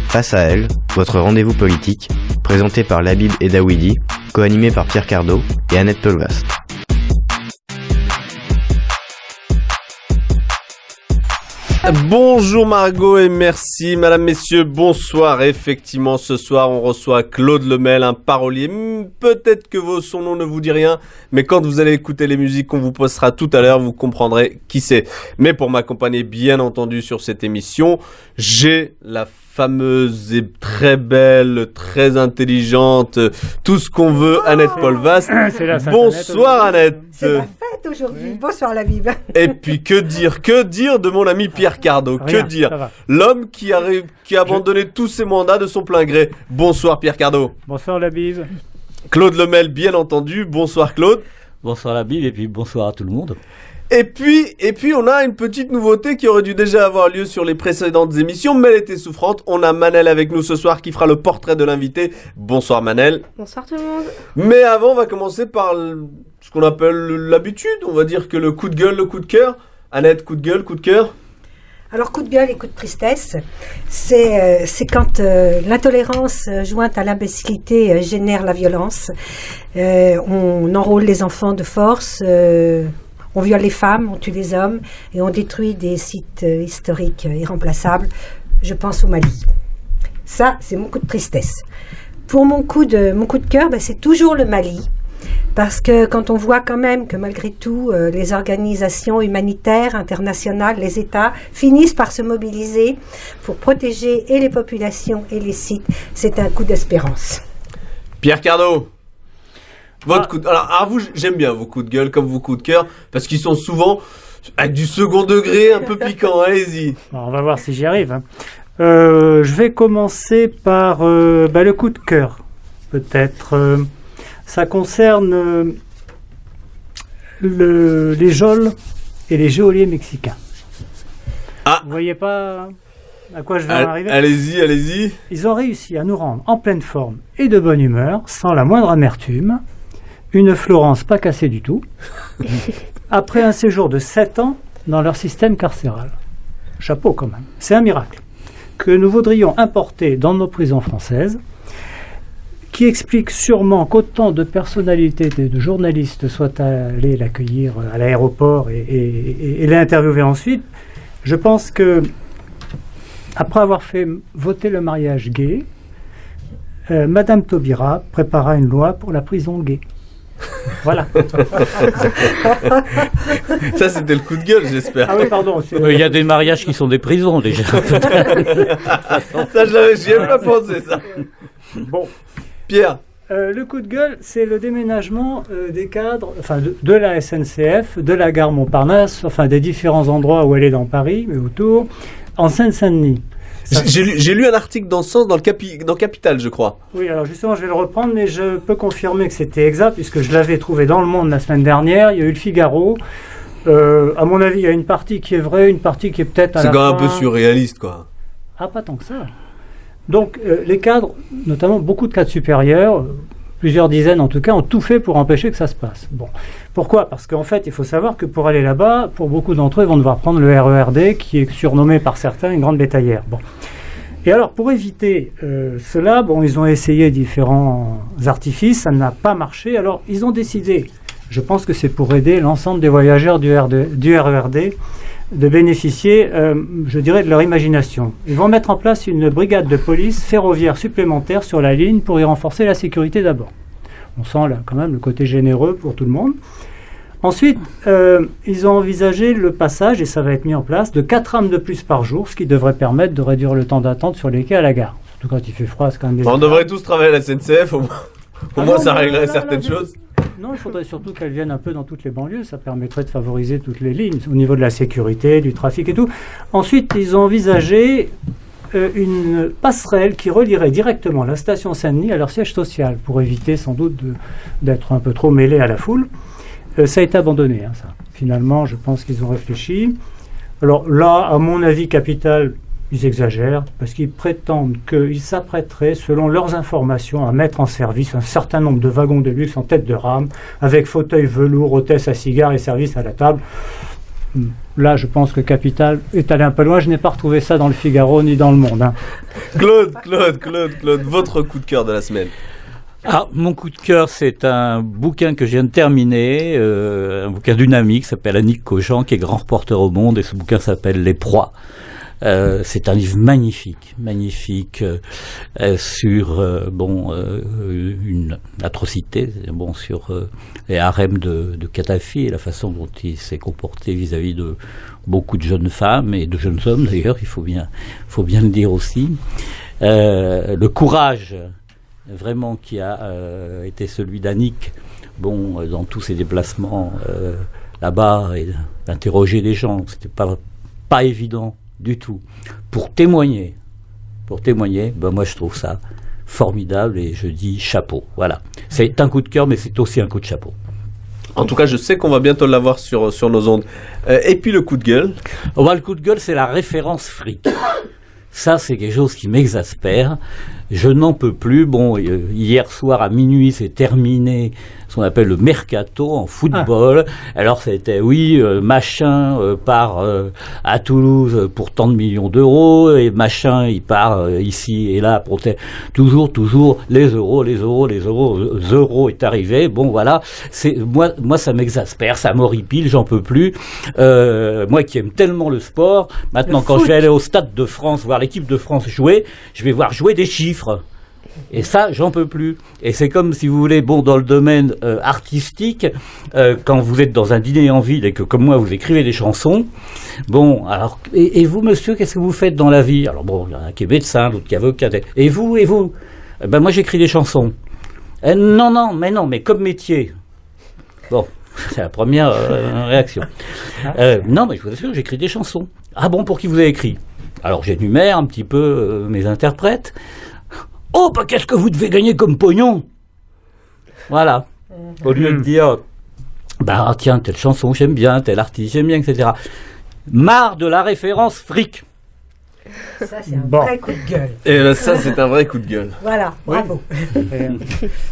Face à elle, votre rendez-vous politique, présenté par Labib et Dawidi, co-animé par Pierre Cardot et Annette Pelvast. Bonjour Margot et merci Madame, Messieurs, bonsoir. Effectivement, ce soir on reçoit Claude Lemel, un parolier. Peut-être que son nom ne vous dit rien, mais quand vous allez écouter les musiques qu'on vous postera tout à l'heure, vous comprendrez qui c'est. Mais pour m'accompagner bien entendu sur cette émission, j'ai la fameuse et très belle, très intelligente, tout ce qu'on veut, Annette Pelvast. Bonsoir Annette. C'est la fête aujourd'hui. Oui. Bonsoir la Bible. Et puis que dire de mon ami Pierre Cardot. Que dire, l'homme qui a abandonné tous ses mandats de son plein gré. Bonsoir Pierre Cardot. Bonsoir la Bible. Claude Lemel, bien entendu. Bonsoir Claude. Bonsoir la Bible et puis bonsoir à tout le monde. Et puis on a une petite nouveauté qui aurait dû déjà avoir lieu sur les précédentes émissions, mais elle était souffrante. On a Manel avec nous ce soir qui fera le portrait de l'invité. Bonsoir Manel. Bonsoir tout le monde. Mais avant, on va commencer par ce qu'on appelle l'habitude. On va dire que le coup de gueule, le coup de cœur. Annette, coup de gueule, coup de cœur. Alors, coup de gueule et coup de tristesse, c'est quand l'intolérance jointe à l'imbécilité génère la violence. On enrôle les enfants de force, on viole les femmes, on tue les hommes et on détruit des sites historiques irremplaçables. Je pense au Mali. Ça, c'est mon coup de tristesse. Pour mon coup de cœur, c'est toujours le Mali. Parce que quand on voit quand même que malgré tout, les organisations humanitaires internationales, les États, finissent par se mobiliser pour protéger et les populations et les sites, c'est un coup d'espérance. Pierre Cardot, votre coup de... Alors vous, j'aime bien vos coups de gueule comme vos coups de cœur, parce qu'ils sont souvent avec du second degré, un peu piquant. Allez-y. Bon, on va voir si j'y arrive. Je vais commencer par le coup de cœur, peut-être... Ça concerne les geôles et les geôliers mexicains. Ah. Vous voyez pas à quoi je vais en arriver ? Allez-y. Ils ont réussi à nous rendre en pleine forme et de bonne humeur, sans la moindre amertume, une Florence pas cassée du tout, après un séjour de 7 ans dans leur système carcéral. Chapeau quand même. C'est un miracle que nous voudrions importer dans nos prisons françaises, qui explique sûrement qu'autant de personnalités, de journalistes soient allés l'accueillir à l'aéroport et l'interviewer ensuite. Je pense que, après avoir fait voter le mariage gay, Madame Taubira prépara une loi pour la prison gay. Voilà. Ça, c'était le coup de gueule, j'espère. Ah oui, pardon. Il y a des mariages qui sont des prisons, déjà. Ça, j'y ai pas pensé, ça. Bon. Pierre. Le coup de gueule, c'est le déménagement des cadres, de la SNCF, de la gare Montparnasse, des différents endroits où elle est dans Paris, mais autour, en Seine-Saint-Denis. J'ai lu un article dans ce sens dans Capital, je crois. Oui, alors justement, je vais le reprendre, mais je peux confirmer que c'était exact, puisque je l'avais trouvé dans Le Monde la semaine dernière. Il y a eu Le Figaro. À mon avis, il y a une partie qui est vraie, une partie qui est peut-être à la fin. C'est quand même un peu surréaliste, quoi. Ah, pas tant que ça. Donc, les cadres, notamment beaucoup de cadres supérieurs, plusieurs dizaines en tout cas, ont tout fait pour empêcher que ça se passe. Bon. Pourquoi ? Parce qu'en fait, il faut savoir que pour aller là-bas, pour beaucoup d'entre eux, ils vont devoir prendre le RERD, qui est surnommé par certains une grande bétaillère. Bon. Et alors, pour éviter cela, ils ont essayé différents artifices, ça n'a pas marché. Alors, ils ont décidé, je pense que c'est pour aider l'ensemble des voyageurs du RERD, de bénéficier, de leur imagination. Ils vont mettre en place une brigade de police ferroviaire supplémentaire sur la ligne pour y renforcer la sécurité d'abord. On sent là quand même le côté généreux pour tout le monde. Ensuite, ils ont envisagé le passage, et ça va être mis en place, de 4 rames de plus par jour, ce qui devrait permettre de réduire le temps d'attente sur les quais à la gare. Surtout quand il fait froid, c'est quand même des... On devrait tous travailler à la SNCF, au moins ça réglerait certaines choses. Non, il faudrait surtout qu'elles viennent un peu dans toutes les banlieues. Ça permettrait de favoriser toutes les lignes au niveau de la sécurité, du trafic et tout. Ensuite, ils ont envisagé une passerelle qui relierait directement la station Saint-Denis à leur siège social pour éviter sans doute d'être un peu trop mêlés à la foule. Ça a été abandonné, ça. Finalement, je pense qu'ils ont réfléchi. Alors là, à mon avis, Capital, ils exagèrent parce qu'ils prétendent qu'ils s'apprêteraient, selon leurs informations, à mettre en service un certain nombre de wagons de luxe en tête de rame, avec fauteuil velours, hôtesse à cigares et service à la table. Là, je pense que Capital est allé un peu loin. Je n'ai pas retrouvé ça dans le Figaro ni dans Le Monde. Claude, votre coup de cœur de la semaine. Ah, mon coup de cœur, c'est un bouquin que je viens de terminer, un bouquin d'une amie qui s'appelle Annick Cogent, qui est grand reporter au Monde, et ce bouquin s'appelle Les Proies. C'est un livre magnifique sur une atrocité, sur les harems de Kadhafi et la façon dont il s'est comporté vis-à-vis de beaucoup de jeunes femmes et de jeunes hommes d'ailleurs, il faut bien le dire aussi. Le courage vraiment qui a été celui d'Annick, dans tous ses déplacements là-bas, et d'interroger les gens, c'était pas évident du tout. Pour témoigner, moi je trouve ça formidable et je dis chapeau. Voilà. C'est un coup de cœur, mais c'est aussi un coup de chapeau. En tout cas, je sais qu'on va bientôt l'avoir sur nos ondes. Et puis le coup de gueule. Le coup de gueule, c'est la référence fric. Ça, c'est quelque chose qui m'exaspère. Je n'en peux plus. Hier soir à minuit, c'est terminé ce qu'on appelle le mercato en football. Alors c'était machin part à Toulouse pour tant de millions d'euros et machin il part ici et là pour toujours les euros est arrivé. Voilà, c'est moi ça m'exaspère, ça m'horripile, j'en peux plus. Moi qui aime tellement le sport, maintenant quand je vais aller au Stade de France voir l'équipe de France jouer, je vais voir jouer des chiffres. Et ça, j'en peux plus. Et c'est comme, si vous voulez, dans le domaine artistique, quand vous êtes dans un dîner en ville et que, comme moi, vous écrivez des chansons, alors, et vous, monsieur, qu'est-ce que vous faites dans la vie? Alors, il y en a un qui est médecin, l'autre qui est avocat. Et vous? Moi, j'écris des chansons. Non, mais comme métier. C'est la première réaction. Non, mais je vous assure, j'écris des chansons. Ah bon, pour qui vous avez écrit? Alors, j'énumère un petit peu mes interprètes. Oh, qu'est-ce que vous devez gagner comme pognon? Voilà. Au lieu de dire, tiens, telle chanson, j'aime bien, tel artiste, j'aime bien, etc. Marre de la référence fric. Ça, c'est un vrai coup de gueule. Et ça, c'est un vrai coup de gueule. Voilà, bravo.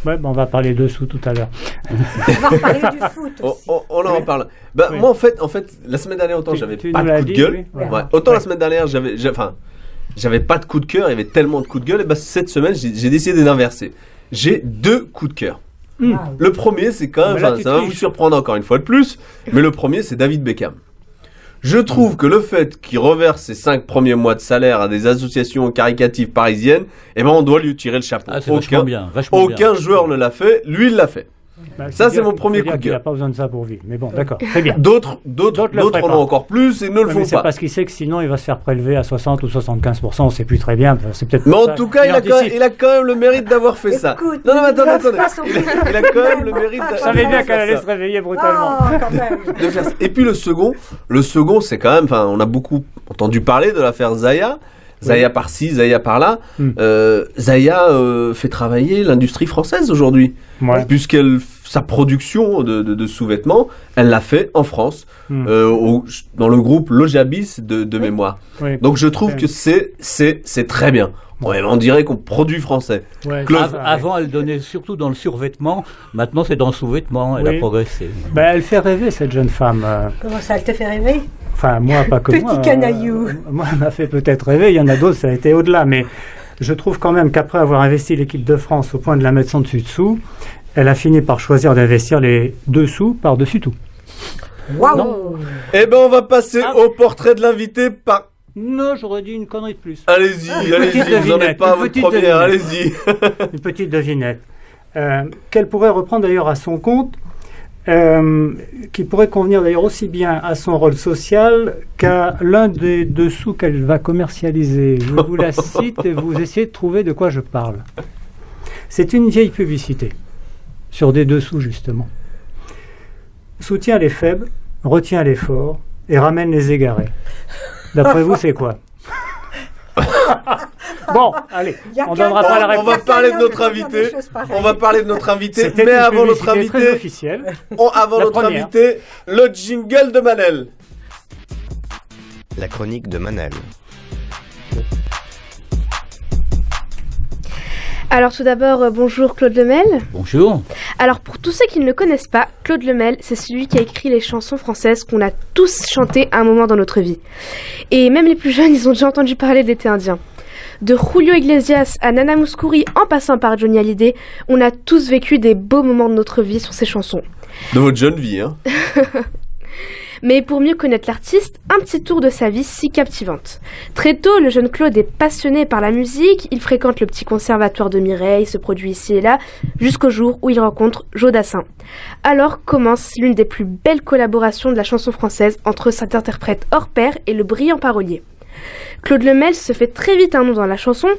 On va parler dessous tout à l'heure. On va reparler du foot aussi. On en parle. Moi, en fait, la semaine dernière, autant j'avais pas de coup de gueule. Autant la semaine dernière, j'avais pas de coup de cœur, il y avait tellement de coups de gueule, et cette semaine, j'ai décidé d'inverser. J'ai 2 coups de cœur. Le premier, c'est quand même, ça va vous surprendre encore une fois de plus, mais le premier, c'est David Beckham. Je trouve que le fait qu'il reverse ses 5 premiers mois de salaire à des associations caricatives parisiennes, on doit lui tirer le chapeau. C'est vachement bien. Aucun joueur ne l'a fait, lui, il l'a fait. Ça, c'est mon premier coup de gueule. Il n'a pas besoin de ça pour vivre. Mais d'accord, très bien. D'autres en ont encore plus et ne le font pas. C'est parce qu'il sait que sinon, il va se faire prélever à 60 ou 75%. On ne sait plus très bien. C'est peut-être mais en tout cas, il a quand même le mérite d'avoir fait ça. Non, mais attendez. Il a quand même le mérite d'avoir fait ça. Je savais bien qu'elle allait se réveiller brutalement. Et puis le second, c'est quand même, on a beaucoup entendu parler de l'affaire Zaya. Zaya par-ci, Zaya par-là. Zaya fait travailler l'industrie française aujourd'hui. Sa production de sous-vêtements, elle l'a fait en France, dans le groupe Lojabis de mémoire. Donc je trouve que c'est très bien. On dirait qu'on produit français. Avant, elle donnait surtout dans le survêtement. Maintenant, c'est dans le sous-vêtement. Elle a progressé. Elle fait rêver, cette jeune femme. Comment ça, elle te fait rêver? Enfin, moi, pas que moi. Petit canaillou. Moi, elle m'a fait peut-être rêver. Il y en a d'autres, ça a été au-delà. Mais je trouve quand même qu'après avoir investi l'équipe de France au point de la mettre sans dessus-dessous, elle a fini par choisir d'investir les dessous par-dessus tout. Waouh! On va passer au portrait de l'invité par... Non, j'aurais dit une connerie de plus. Allez-y, vous n'en êtes pas à votre première, allez-y. Une petite devinette. Qu'elle pourrait reprendre d'ailleurs à son compte, qui pourrait convenir d'ailleurs aussi bien à son rôle social qu'à l'un des dessous qu'elle va commercialiser. Je vous la cite et vous essayez de trouver de quoi je parle. C'est une vieille publicité, sur des dessous justement. Soutient les faibles, retient les forts et ramène les égarés. D'après vous, c'est quoi? Bon, allez, on donnera pas la réponse. On va parler de notre invité. Mais avant notre invité, le jingle de Manel. La chronique de Manel. Alors tout d'abord, bonjour Claude Lemel. Bonjour. Alors pour tous ceux qui ne le connaissent pas, Claude Lemel, c'est celui qui a écrit les chansons françaises qu'on a tous chantées à un moment dans notre vie. Et même les plus jeunes, ils ont déjà entendu parler de l'été indien. De Julio Iglesias à Nana Mouskouri en passant par Johnny Hallyday, on a tous vécu des beaux moments de notre vie sur ces chansons. De votre jeune vie, hein. Mais pour mieux connaître l'artiste, un petit tour de sa vie si captivante. Très tôt, le jeune Claude est passionné par la musique, il fréquente le petit conservatoire de Mireille, se produit ici et là, jusqu'au jour où il rencontre Joe Dassin. Alors commence l'une des plus belles collaborations de la chanson française entre cet interprète hors pair et le brillant parolier. Claude Lemel se fait très vite un nom dans la chanson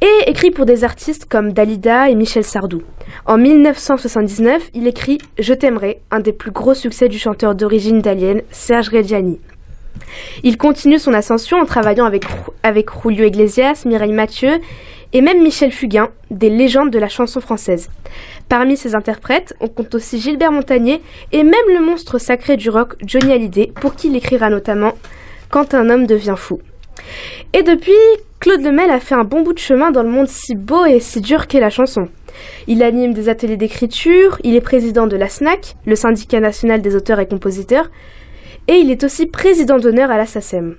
et écrit pour des artistes comme Dalida et Michel Sardou. En 1979, il écrit « Je t'aimerai », un des plus gros succès du chanteur d'origine italienne, Serge Reggiani. Il continue son ascension en travaillant avec Julio Iglesias, Mireille Mathieu et même Michel Fugain, des légendes de la chanson française. Parmi ses interprètes, on compte aussi Gilbert Montagné et même le monstre sacré du rock, Johnny Hallyday, pour qui il écrira notamment « Quand un homme devient fou ». Et depuis, Claude Lemel a fait un bon bout de chemin dans le monde si beau et si dur qu'est la chanson. Il anime des ateliers d'écriture, il est président de la SNAC, le syndicat national des auteurs et compositeurs, et il est aussi président d'honneur à la SACEM.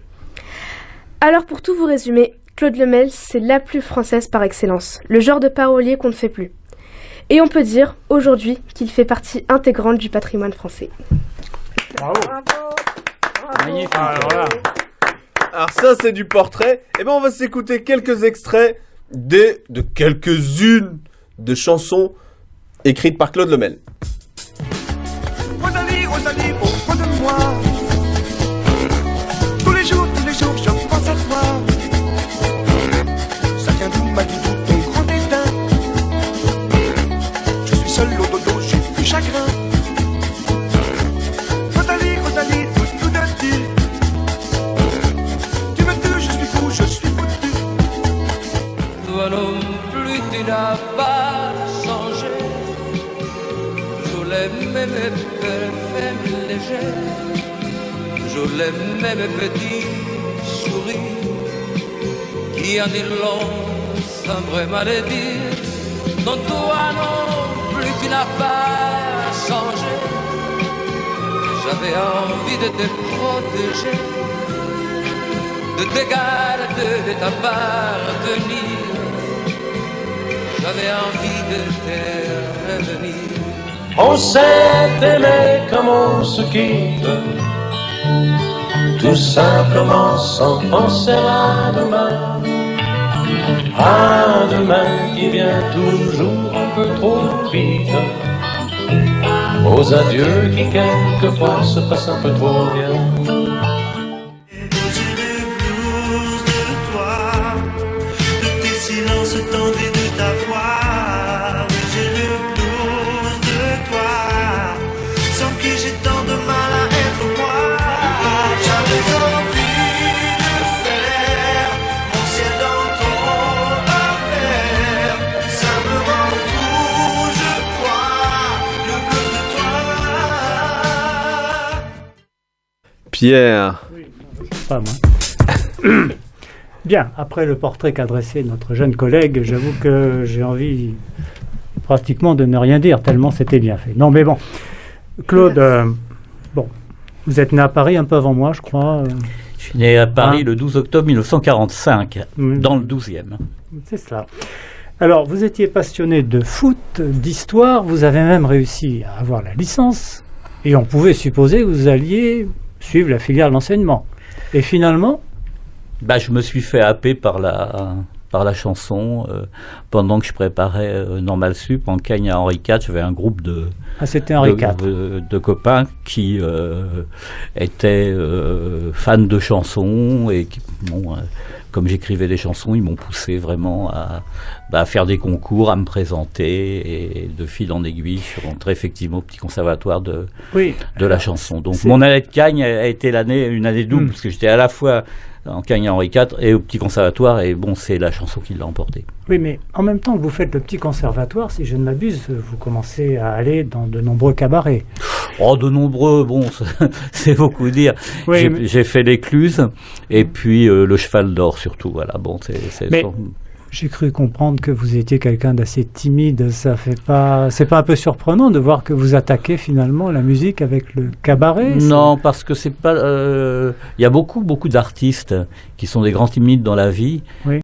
Alors pour tout vous résumer, Claude Lemel, c'est la plus française par excellence, le genre de parolier qu'on ne fait plus. Et on peut dire aujourd'hui qu'il fait partie intégrante du patrimoine français. Bravo. Magnifique. Voilà. Alors ça, c'est du portrait. Et ben, on va s'écouter quelques extraits de quelques-unes de chansons écrites par Claude Lemel. Rosalie, Rosalie, auprès de moi. Tous les jours, je pense à toi. Ça vient d'où, m'a dit d'où ton grand dédain. Je suis seul au dodo, j'ai plus chagrin. Rosalie, Rosalie, tout de suite. Tu me tues, je suis fou, je suis foutu. Toi non plus, tu n'as pas changé. Je l'aimais, mes perfums légers. Je l'aimais, mes petits sourires. Qui en dit long, sans vraiment le dire. Non, toi non plus, tu n'as pas changé. J'avais envie de te protéger, de te garder, de t'appartenir. J'avais envie de te revenir. On s'est aimé comme on se quitte, tout simplement sans penser à demain. À demain qui vient toujours un peu trop vite. Aux adieux qui quelquefois se passent un peu trop bien. J'ai le blues de toi, de tes silences tendus de ta voix. J'ai le blues de toi, sans qui j'ai tant de mal à être moi. J'avais envie de faire mon ciel dans ton affaire. Ça me rend fou, je crois, le blues de toi. Pierre. Pas moi. Bien, après le portrait qu'a dressé notre jeune collègue, j'avoue que j'ai envie pratiquement de ne rien dire, tellement c'était bien fait. Non, mais bon, Claude, bon, vous êtes né à Paris un peu avant moi, je crois. Je suis né à Paris le 12 octobre 1945, Oui. dans le 12e. C'est cela. Alors, vous étiez passionné de foot, d'histoire, vous avez même réussi à avoir la licence, et on pouvait supposer que vous alliez suivre la filière de l'enseignement. Et finalement, Bah, je me suis fait happer par la chanson pendant que je préparais Normal Sup en Cagne à Henri IV. J'avais un groupe c'était Henri IV. de copains qui étaient fans de chansons et qui, bon, comme j'écrivais des chansons, ils m'ont poussé vraiment à faire des concours, à me présenter, et de fil en aiguille, je suis rentré effectivement au petit conservatoire de la chanson. Donc mon année de Cagne a été une année double, parce que j'étais à la fois en Cagne à Henri IV et au petit conservatoire, et bon, c'est la chanson qui l'a emporté. Oui, mais en même temps que vous faites le petit conservatoire, si je ne m'abuse, vous commencez à aller dans de nombreux cabarets. Oh, de nombreux, bon, c'est beaucoup dire. Oui, J'ai fait l'Écluse, et puis le Cheval d'Or surtout, voilà, bon, Mais j'ai cru comprendre que vous étiez quelqu'un d'assez timide. C'est pas un peu surprenant de voir que vous attaquez finalement la musique avec le cabaret? Non, parce que c'est pas. Il y a beaucoup d'artistes qui sont des grands timides dans la vie. Oui.